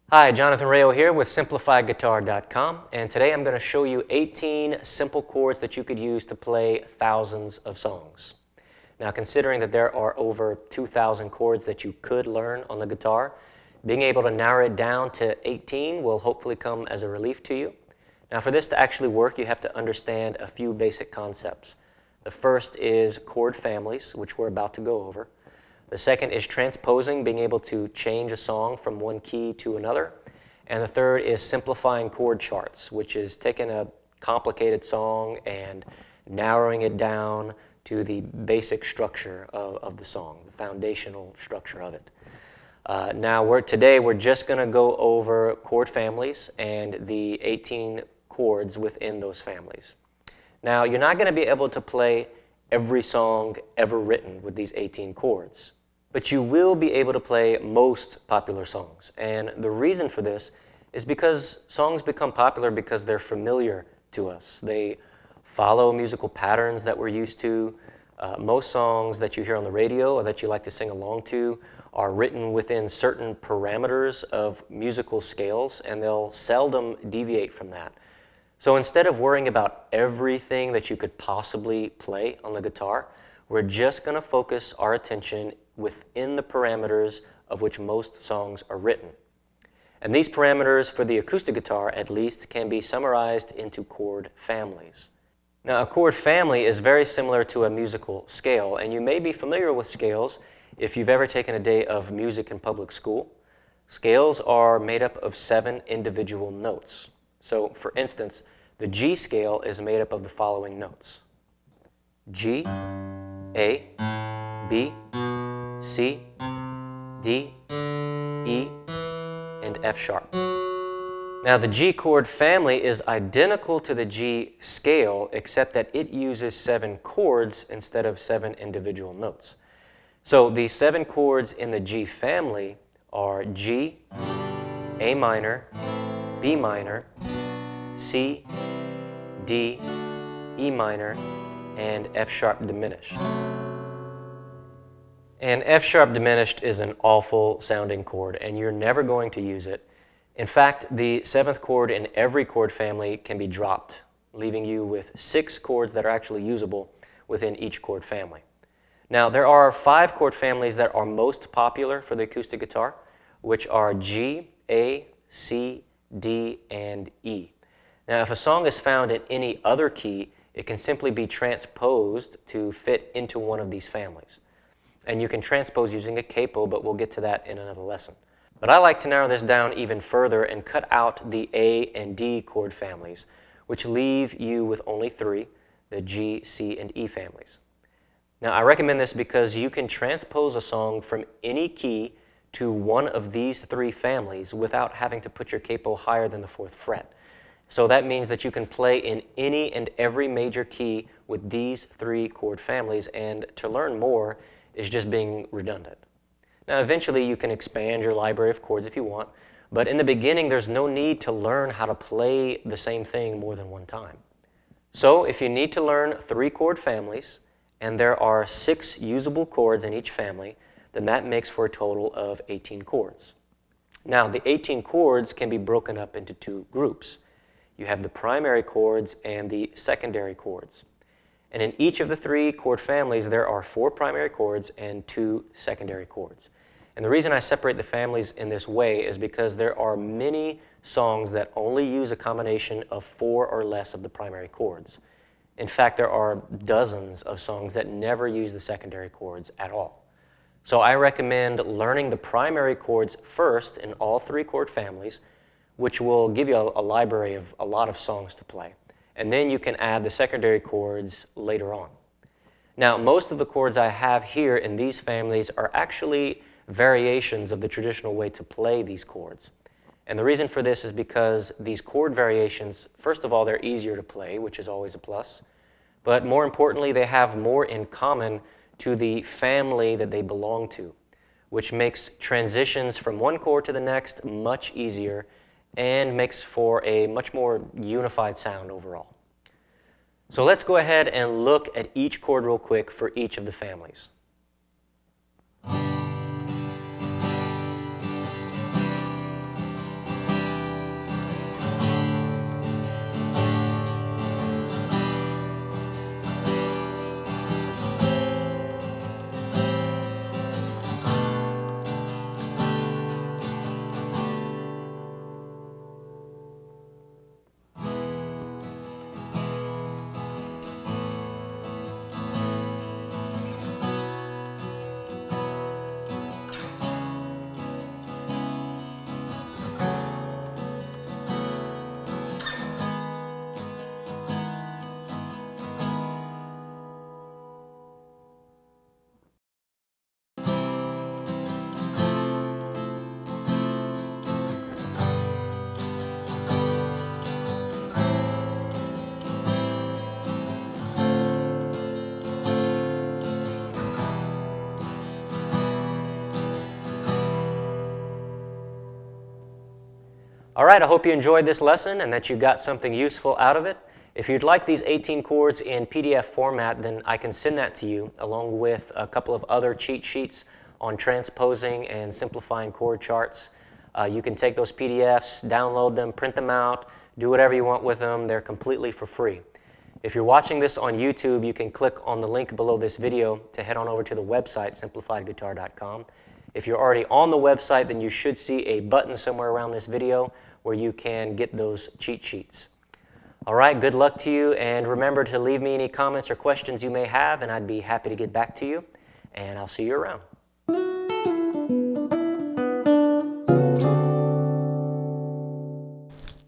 Hi, Jonathan Rayo here with SimplifiedGuitar.com, and today I'm going to show you 18 simple chords that you could use to play thousands of songs. Now, considering that there are over 2,000 chords that you could learn on the guitar, being able to narrow it down to 18 will hopefully come as a relief to you. Now, for this to actually work, you have to understand a few basic concepts. The first is chord families, which we're about to go over. The second is transposing, being able to change a song from one key to another. And the third is simplifying chord charts, which is taking a complicated song and narrowing it down to the basic structure of the song, the foundational structure of it. Today we're just going to go over chord families and the 18 chords within those families. Now, you're not going to be able to play every song ever written with these 18 chords, but you will be able to play most popular songs. And the reason for this is because songs become popular because they're familiar to us. They follow musical patterns that we're used to. Most songs that you hear on the radio or that you like to sing along to are written within certain parameters of musical scales, and they'll seldom deviate from that. So instead of worrying about everything that you could possibly play on the guitar, we're just going to focus our attention within the parameters of which most songs are written. And these parameters, for the acoustic guitar at least, can be summarized into chord families. Now, a chord family is very similar to a musical scale, and you may be familiar with scales if you've ever taken a day of music in public school. Scales are made up of 7 individual notes. So, for instance, the G scale is made up of the following notes: G, A, B, C, D, E, and F sharp. Now, the G chord family is identical to the G scale, except that it uses 7 chords instead of 7 individual notes. So the 7 chords in the G family are G, A minor, B minor, C, D, E minor, and F sharp diminished. And F sharp diminished is an awful sounding chord, and you're never going to use it. In fact, the 7th chord in every chord family can be dropped, leaving you with 6 chords that are actually usable within each chord family. Now, there are 5 chord families that are most popular for the acoustic guitar, which are G, A, C, D, and E. Now, if a song is found in any other key, it can simply be transposed to fit into one of these families. And you can transpose using a capo, but we'll get to that in another lesson. But I like to narrow this down even further and cut out the A and D chord families, which leave you with only 3, the G, C, and E families. Now, I recommend this because you can transpose a song from any key to one of these 3 families without having to put your capo higher than the 4th fret. So that means that you can play in any and every major key with these 3 chord families, and to learn more is just being redundant. Now, eventually you can expand your library of chords if you want, but in the beginning there's no need to learn how to play the same thing more than one time. So if you need to learn 3 chord families, and there are 6 usable chords in each family, then that makes for a total of 18 chords. Now, the 18 chords can be broken up into 2 groups. You have the primary chords and the secondary chords. And in each of the 3 chord families, there are 4 primary chords and 2 secondary chords. And the reason I separate the families in this way is because there are many songs that only use a combination of 4 or less of the primary chords. In fact, there are dozens of songs that never use the secondary chords at all. So I recommend learning the primary chords first in all 3 chord families, which will give you a library of a lot of songs to play. And then you can add the secondary chords later on. Now, most of the chords I have here in these families are actually variations of the traditional way to play these chords. And the reason for this is because these chord variations, first of all, they're easier to play, which is always a plus. But more importantly, they have more in common to the family that they belong to, which makes transitions from one chord to the next much easier and makes for a much more unified sound overall. So let's go ahead and look at each chord real quick for each of the families. All right, I hope you enjoyed this lesson and that you got something useful out of it. If you'd like these 18 chords in PDF format, then I can send that to you along with a couple of other cheat sheets on transposing and simplifying chord charts. You can take those PDFs, download them, print them out, do whatever you want with them. They're completely for free. If you're watching this on YouTube, you can click on the link below this video to head on over to the website, simplifiedguitar.com. If you're already on the website, then you should see a button somewhere around this video where you can get those cheat sheets. All right, good luck to you, and remember to leave me any comments or questions you may have, and I'd be happy to get back to you, and I'll see you around.